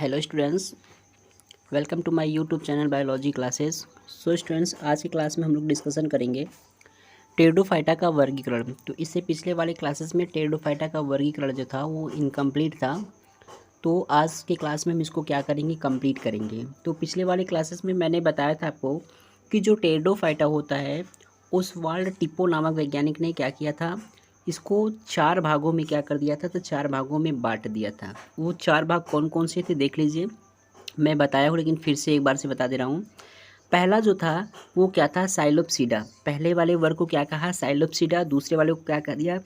Hello students, welcome to my YouTube channel biology classes. So students, आज की class में हम लोग डिस्कशन करेंगे टेरिडोफाइटा का वर्गीकरण। तो इससे पिछले वाले क्लासेस में टेरिडोफाइटा का वर्गीकरण जो था वो इनकम्प्लीट था। तो आज के क्लास में हम इसको क्या करेंगे, कंप्लीट करेंगे। तो पिछले वाले क्लासेस में मैंने बताया था आपको कि जो टेरिडोफाइटा होता है, ओसवाल्ड टिप्पो नामक वैज्ञानिक ने क्या किया था, इसको 4 भागों में क्या कर दिया था, तो 4 भागों में बांट दिया था। वो 4 भाग कौन कौन से थे देख लीजिए। मैं बताया हूँ लेकिन फिर से एक बार से बता दे रहा हूँ। पहला जो था वो क्या था, साइलोप्सीडा। पहले वाले वर्ग को क्या कहा, साइलोप्सीडा। दूसरे वाले को क्या कर दिया,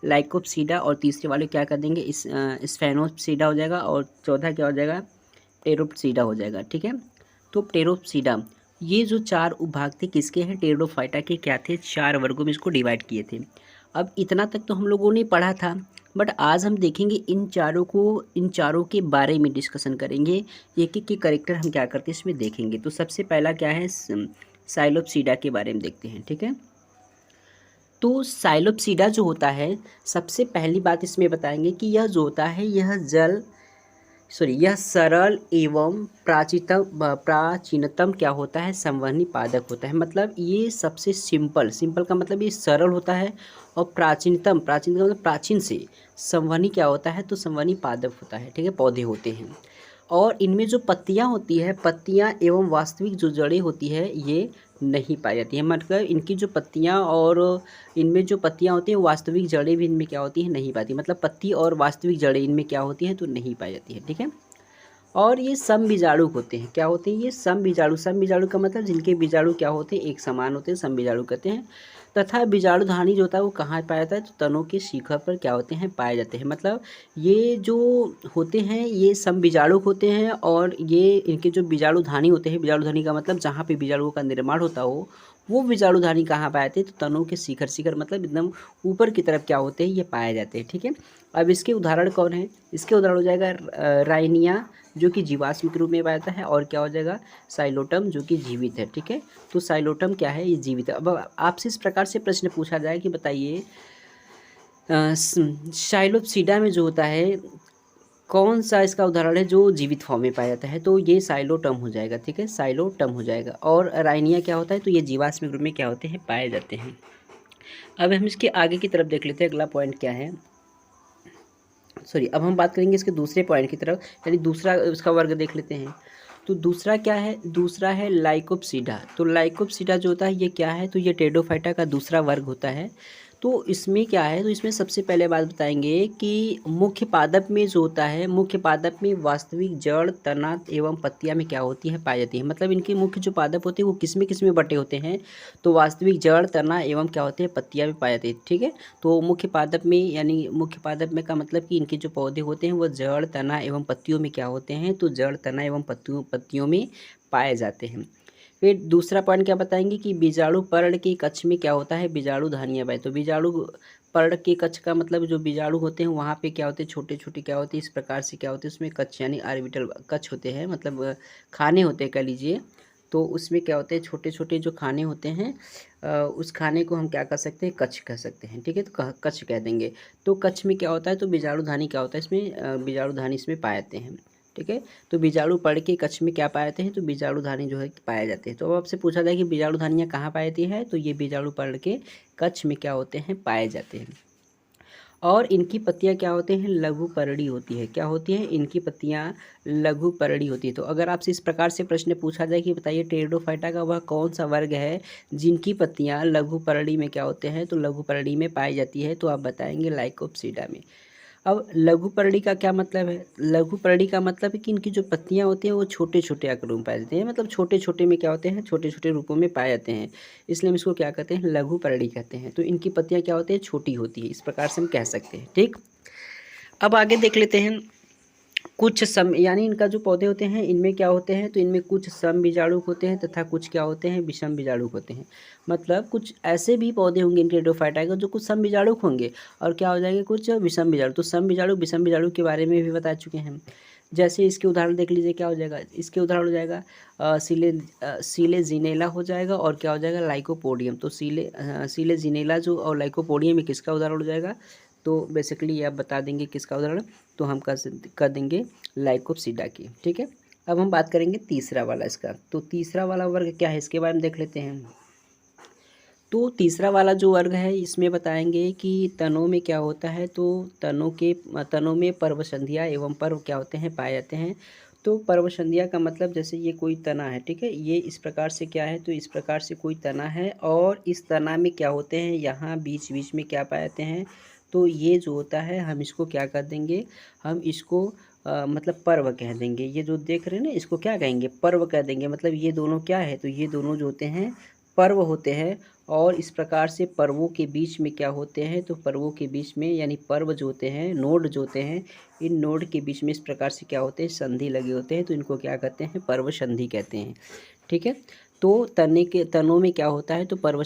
लाइकोप्सीडा। और तीसरे वाले को क्या कर देंगे, स्फेनोप्सीडा हो जाएगा। और चौथा क्या हो जाएगा, टेरोप्सीडा हो जाएगा। ठीक है, तो टेरोप्सीडा, ये जो 4 उपभाग थे किसके हैं, टेरिडोफाइटा के क्या थे, 4 वर्गों में इसको डिवाइड किए थे। अब इतना तक तो हम लोगों ने पढ़ा था, बट आज हम देखेंगे इन चारों के बारे में डिस्कशन करेंगे। एक एक के करेक्टर हम क्या करते हैं इसमें देखेंगे। तो सबसे पहला क्या है, साइलोप्सीडा के बारे में देखते हैं। ठीक है, तो साइलोप्सीडा जो होता है, सबसे पहली बात इसमें बताएंगे कि यह जो होता है यह सरल एवं प्राचीनतम क्या होता है, संवहनी पादप होता है। मतलब ये सबसे सिंपल का मतलब ये सरल होता है। और प्राचीनतम का मतलब प्राचीन से, संवहनी क्या होता है, तो संवहनी पादप होता है। ठीक है, पौधे होते हैं। और इनमें जो पत्तियां होती है, पत्तियां एवं वास्तविक जो जड़ें होती है, ये नहीं पाई जाती है। मतलब इनकी जो पत्तियां और इनमें जो पत्तियां होती हैं, वास्तविक जड़ें भी इनमें क्या होती हैं, नहीं पाती। मतलब पत्ती और वास्तविक जड़ें इनमें क्या होती हैं, तो नहीं पाई जाती है। ठीक है, और ये समबीजाणु होते हैं। क्या होते हैं ये, समबीजाणु का मतलब जिनके बीजाणु क्या होते हैं, एक समान होते हैं, समबीजाणु कहते हैं। तथा बीजाणुधानी जो होता है वो कहाँ पाया जाता है, तो तनों के शिखर पर क्या होते हैं, पाए जाते हैं। मतलब ये जो होते हैं ये समबीजाणु होते हैं। और ये इनके जो बीजाणुधानी होते हैं, बीजाणुधानी का मतलब जहाँ पे बीजाणुओं का निर्माण होता हो, वो बीजाणुधानी कहाँ पाए जाते हैं, तो तनों के शिखर मतलब एकदम ऊपर की तरफ क्या होते हैं, ये पाए जाते हैं। ठीक है, अब इसके उदाहरण कौन है, इसके उदाहरण हो जाएगा राइनिया, जो कि जीवाश्म के रूप में पाया जाता है। और क्या हो जाएगा, साइलोटम, जो कि जीवित है। ठीक है, तो साइलोटम क्या है, ये जीवित है। अब आपसे इस प्रकार से प्रश्न पूछा जाए कि बताइए साइलोप्सीडा में जो होता है, कौन सा इसका उदाहरण है जो जीवित फॉर्म में पाया जाता है, तो ये साइलोटम हो जाएगा। ठीक है, साइलोटम हो जाएगा। और राइनिया क्या होता है, तो ये जीवाश्म के रूप में क्या होते हैं, पाए जाते हैं। अब हम इसके आगे की तरफ देख लेते हैं, अगला पॉइंट क्या है। अब हम बात करेंगे इसके दूसरे पॉइंट की तरफ, यानी दूसरा उसका वर्ग देख लेते हैं। तो दूसरा क्या है, दूसरा है लाइकोप्सीडा। तो लाइकोप्सीडा जो होता है ये क्या है, तो ये टेरिडोफाइटा का दूसरा वर्ग होता है। तो इसमें क्या है, तो इसमें सबसे पहले बात बताएंगे कि मुख्य पादप में जो होता है, मुख्य पादप में वास्तविक जड़, तना एवं पत्तियां में क्या होती है, पाई जाती है। मतलब इनके मुख्य जो पादप होते हैं वो किस में बटे होते हैं, तो वास्तविक जड़, तना एवं क्या होते हैं, पत्तियां में पाए जाते हैं। ठीक है, तो मुख्य पादप में, यानी मुख्य पादप में का मतलब कि इनके जो पौधे होते हैं वो जड़, तना एवं पत्तियों में क्या होते हैं, तो जड़, तना एवं पत्तियों में पाए जाते हैं। फिर दूसरा पॉइंट क्या बताएंगे कि बीजाणु पर्ण के कक्ष में क्या होता है, बीजाणु धानियाँ पाए। तो बीजाणु पर्ण के कक्ष का मतलब जो बीजाणु होते हैं वहाँ पे क्या होते हैं, छोटे छोटे क्या होते हैं, इस प्रकार से क्या होते हैं, उसमें कक्ष यानी ऑर्बिटल कक्ष होते हैं। मतलब खाने होते हैं कह लीजिए। तो उसमें क्या होते हैं, छोटे छोटे जो खाने होते हैं, उस खाने को हम क्या कर सकते हैं, कक्ष कह सकते हैं। ठीक है, तो कक्ष कह देंगे। तो कक्ष में क्या होता है, तो बीजाणुधानी क्या होता है, इसमें बीजाणुधानी इसमें पाए जाते हैं। ठीक है, तो बीजाणु पर्ण के कक्ष में क्या पाए जाते हैं, तो बीजाणुधानी जो है पाए जाते हैं। तो अब आपसे पूछा जाए कि बीजाणुधानियाँ कहाँ पाई जाती है, तो ये बीजाणु पर्ण के कक्ष में क्या होते हैं, पाए जाते हैं। और इनकी पत्तियां क्या होते हैं, लघु पर्णी होती है। क्या होती है, इनकी पत्तियां लघु पर्णी होती है। तो अगर आपसे इस प्रकार से प्रश्न पूछा जाए कि बताइए टेरिडोफाइटा का वह कौन सा वर्ग है जिनकी पत्तियां लघु पर्णी में क्या होते हैं, तो लघु पर्णी में पाई जाती है, तो आप बताएंगे लाइकोप्सीडा में। अब लघु पर्णी का क्या मतलब है, लघु पर्णी का मतलब है कि इनकी जो पत्तियां होती हैं वो छोटे छोटे आकारों में पाए जाते हैं। मतलब छोटे छोटे में क्या होते हैं, छोटे छोटे रूपों में पाए जाते हैं, इसलिए हम इसको क्या कहते हैं, लघु पर्णी कहते हैं। तो इनकी पत्तियां क्या होती हैं, छोटी होती है, इस प्रकार से हम कह सकते हैं। ठीक, अब आगे देख लेते हैं। कुछ सम यानी इनका जो पौधे होते हैं इनमें क्या होते हैं, तो इनमें कुछ सम बीजाणुक होते हैं तथा कुछ क्या होते हैं, विषम बीजाणुक होते हैं। मतलब कुछ ऐसे भी पौधे होंगे इनके टेरिडोफाइटा के जो कुछ सम बीजाणुक होंगे और क्या हो जाएंगे, कुछ विषम बीजाणु। तो सम बीजाणु विषम बीजाणु के बारे में भी बता चुके हैं। जैसे इसके उदाहरण देख लीजिए, क्या हो जाएगा, इसके उदाहरण हो जाएगा सीलेजिनेला हो जाएगा। और क्या हो जाएगा, लाइकोपोडियम। तो सीलेजिनेला जो और लाइकोपोडियम में किसका उदाहरण हो जाएगा, तो बेसिकली ये आप बता देंगे किसका उदाहरण, तो हम कर देंगे लाइकोप्सिडा की। ठीक है, अब हम बात करेंगे तीसरा वाला इसका। तो तीसरा वाला वर्ग क्या है इसके बारे में देख लेते हैं। तो तीसरा वाला जो वर्ग है इसमें बताएंगे कि तनों में क्या होता है। तो तनों में पर्वसंधियाँ एवं पर्व क्या होते हैं, पाए जाते हैं। तो पर्वसंधियाँ का मतलब जैसे ये कोई तना है, ठीक है, ये इस प्रकार से क्या है, तो इस प्रकार से कोई तना है और इस तना में क्या होते हैं, यहाँ बीच बीच में क्या पाए जाते हैं। तो ये जो होता है हम इसको क्या कर देंगे, हम इसको मतलब पर्व कह देंगे। ये जो देख रहे हैं ना इसको क्या कहेंगे, पर्व कह देंगे। मतलब ये दोनों क्या है, तो ये दोनों जो होते हैं पर्व होते हैं। और इस प्रकार से पर्वों के बीच में क्या होते हैं, तो पर्वों के बीच में यानी पर्व जो होते हैं, नोड जो होते हैं, इन नोड के बीच में इस प्रकार से क्या होते हैं, संधि लगे होते हैं। तो इनको क्या कहते हैं, पर्व संधि कहते हैं। ठीक है, तो तनों में क्या होता है, तो पर्व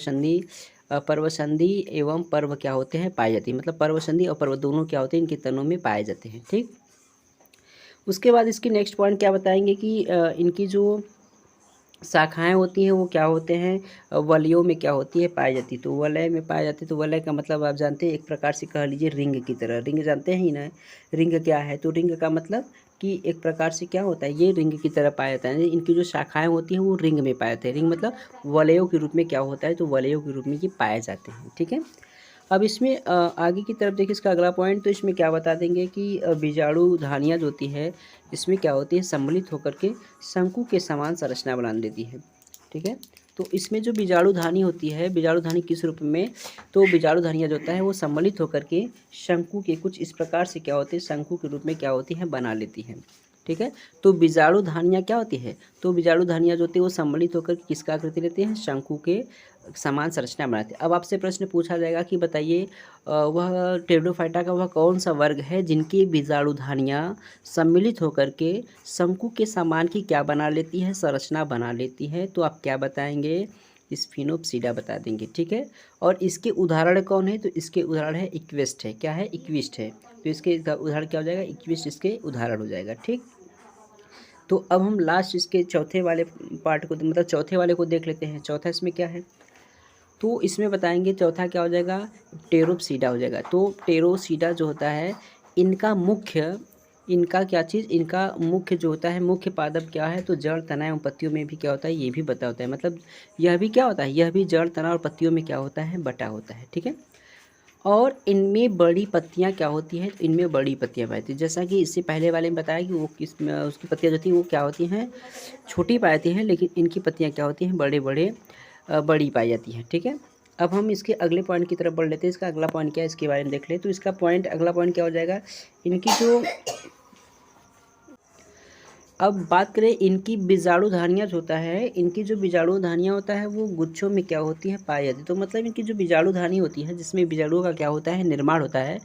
संधि एवं पर्व क्या होते हैं, पाए जाते हैं। मतलब पर्व संधि और पर्व दोनों क्या होते हैं, इनके तनों में पाए जाते हैं। ठीक, उसके बाद इसकी नेक्स्ट पॉइंट क्या बताएंगे कि इनकी जो शाखाएं होती हैं वो क्या होते हैं, वलयों में क्या होती है, पाई जाती है। तो वलय में पाई जाती है। तो वलय का मतलब आप जानते हैं, एक प्रकार से कह लीजिए रिंग की तरह। रिंग जानते हैं ही ना, रिंग क्या है, तो रिंग का मतलब कि एक प्रकार से क्या होता है, ये रिंग की तरह पाया जाता है। इनकी जो शाखाएं होती हैं वो रिंग में पाए जाते हैं। रिंग मतलब वलयों के रूप में क्या होता है, तो वलयों के रूप में ये पाए जाते हैं। ठीक है, अब इसमें आगे की तरफ देखिए इसका अगला पॉइंट। तो इसमें क्या बता देंगे कि बीजाणु धानियाँ जो होती है इसमें क्या होती है, सम्मिलित होकर के शंकु के समान संरचना बना देती है। ठीक है, तो इसमें जो बीजाणु धानी होती है, बीजाणु धानी किस रूप में, तो बीजाणु धानियाँ जो होता है वो सम्मिलित होकर के शंकु के कुछ इस प्रकार से क्या होते हैं, शंकु के रूप में क्या होती हैं, बना लेती हैं। ठीक है, तो बीजाणु धानियाँ क्या होती है, तो बीजाणु धानियाँ जो होती है वो सम्मिलित होकर किसका आकृति लेते हैं, शंकु के समान संरचना बनाते हैं। अब आपसे प्रश्न पूछा जाएगा कि बताइए वह टेरिडोफाइटा का वह कौन सा वर्ग है जिनकी बीजाणु धानियाँ सम्मिलित होकर के शंकु के समान की क्या बना लेती है, संरचना बना लेती है। तो आप क्या बताएंगे, स्फिनोप्सिडा बता देंगे। ठीक है, और इसके उदाहरण कौन है, तो इसके उदाहरण है इक्वेस्ट है। क्या है, इक्विस्ट है। तो इसके उदाहरण क्या हो जाएगा, इक्विस्ट इसके उदाहरण हो जाएगा। ठीक, तो अब हम लास्ट इसके चौथे वाले पार्ट को मतलब चौथे वाले को देख लेते हैं। चौथा इसमें क्या है, तो इसमें बताएंगे चौथा क्या हो जाएगा, टेरोप्सिडा हो जाएगा। तो टेरोसीडा जो होता है इनका क्या चीज़, इनका मुख्य जो होता है, मुख्य पादप क्या है, तो जड़, तना एवं पत्तियों में भी क्या होता है, ये भी बता होता है। मतलब यह भी क्या होता है, यह भी जड़, तना और पत्तियों में क्या होता है, बटा होता है। ठीक है, और इनमें बड़ी पत्तियां क्या होती हैं, तो इनमें बड़ी पत्तियां पाई जाती हैं। जैसा कि इससे पहले वाले में बताया कि वो उसकी पत्तियां जो थी वो क्या होती हैं, छोटी पाई जाती हैं, लेकिन इनकी पत्तियां क्या होती हैं, बड़ी पाई जाती हैं। ठीक है, अब हम इसके अगले पॉइंट की तरफ बढ़ लेते हैं। इसका अगला पॉइंट क्या है, इसके बारे में देख ले। तो इसका अगला पॉइंट क्या हो जाएगा, इनकी जो अब बात करें इनकी बीजाणुधानियाँ जो होता है, इनकी जो बीजाणुधानियाँ होता है वो गुच्छों में क्या होती है, पाई जाती है। तो मतलब इनकी जो बीजाणुधानी होती है जिसमें बीजाणुओं का क्या होता है, निर्माण होता है,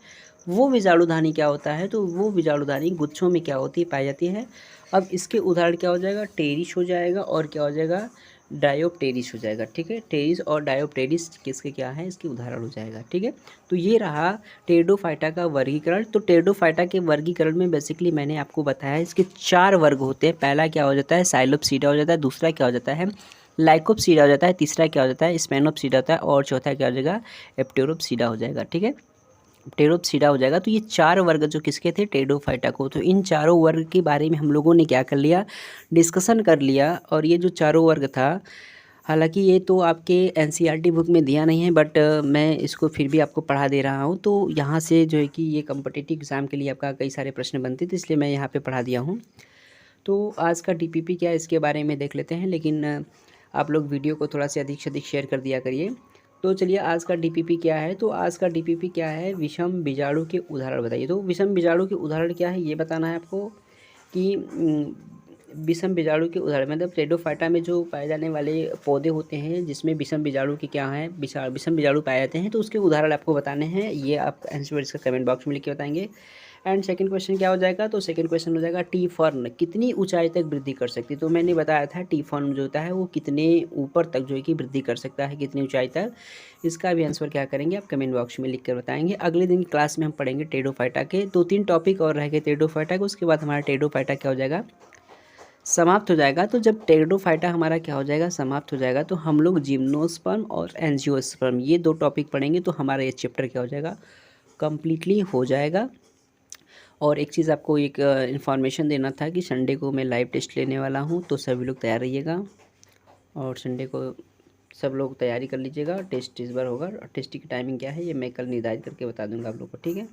वो बीजाणुधानी क्या होता है, तो वो बीजाणुधानी गुच्छों में क्या होती है, पाई जाती है। अब इसके उदाहरण क्या हो जाएगा, टेरिस हो जाएगा और क्या हो जाएगा, डायोप्टेरिस हो जाएगा। ठीक है, टेरिस और डायोप्टेरिस किसके क्या है, इसके उदाहरण हो जाएगा। ठीक है, तो ये रहा टेरिडोफाइटा का वर्गीकरण। तो टेरिडोफाइटा के वर्गीकरण में बेसिकली मैंने आपको बताया इसके 4 वर्ग होते हैं। पहला क्या हो जाता है, साइलोप्सीडा हो जाता है। दूसरा क्या हो जाता है, लाइकोप्सीडा हो जाता है। तीसरा क्या हो जाता है, स्पेनोप्सीडा होता है। और चौथा क्या हो जाएगा, एप्टेरोप्सीडा हो जाएगा। ठीक है, टेरिडोप्सिडा हो जाएगा। तो ये 4 वर्ग जो किसके थे, टेरिडोफाइटा को। तो इन चारों वर्ग के बारे में हम लोगों ने क्या कर लिया, डिस्कशन कर लिया। और ये जो चारों वर्ग था, हालांकि ये तो आपके एनसीईआरटी बुक में दिया नहीं है, बट मैं इसको फिर भी आपको पढ़ा दे रहा हूँ। तो यहाँ से जो है कि ये कम्पिटिटिव एग्ज़ाम के लिए आपका कई सारे प्रश्न बनते थे, इसलिए मैं यहाँ पे पढ़ा दिया हूँ। तो आज का डीपीपी क्या है इसके बारे में देख लेते हैं, लेकिन आप लोग वीडियो को थोड़ा से अधिक शेयर कर दिया करिए। तो चलिए आज का डीपीपी क्या है, तो आज का डीपीपी क्या है, विषम बीजाणु के उदाहरण बताइए। तो विषम बीजाणु के उदाहरण क्या है ये बताना है आपको कि विषम बीजाणु के उदाहरण मतलब टेरिडोफाइटा में जो पाए जाने वाले पौधे होते हैं जिसमें विषम बीजाणु के क्या हैं, विषम बीजाणु पाए जाते हैं, तो उसके उदाहरण आपको बताने हैं। ये आप आंसर इसका कमेंट बॉक्स में लिख के बताएंगे। एंड सेकंड क्वेश्चन क्या हो जाएगा, तो सेकंड क्वेश्चन हो जाएगा टी फर्न कितनी ऊंचाई तक वृद्धि कर सकती है। तो मैंने बताया था टी फर्न जो होता है वो कितने ऊपर तक जो है कि वृद्धि कर सकता है, कितनी ऊंचाई तक। इसका भी आंसर क्या करेंगे आप कमेंट बॉक्स में लिख कर बताएंगे। अगले दिन की क्लास में हम पढ़ेंगे टेरिडोफाइटा के 2-3 टॉपिक और रह गए टेरिडोफाइटा के। उसके बाद हमारा टेरिडोफाइटा क्या हो जाएगा, समाप्त हो जाएगा। तो जब टेरिडोफाइटा हमारा क्या हो जाएगा, समाप्त हो जाएगा, तो हम लोग जिम्नोस्पर्म और एंजियोस्पर्म ये 2 टॉपिक पढ़ेंगे। तो हमारा ये चैप्टर क्या हो जाएगा, कम्प्लीटली हो जाएगा। और एक चीज़ आपको एक इन्फॉर्मेशन देना था कि संडे को मैं लाइव टेस्ट लेने वाला हूँ, तो सभी लोग तैयार रहिएगा और संडे को सब लोग तैयारी कर लीजिएगा। टेस्ट इस बार होगा। टेस्ट की टाइमिंग क्या है ये मैं कल निर्धारित करके बता दूंगा आप लोग को, ठीक है।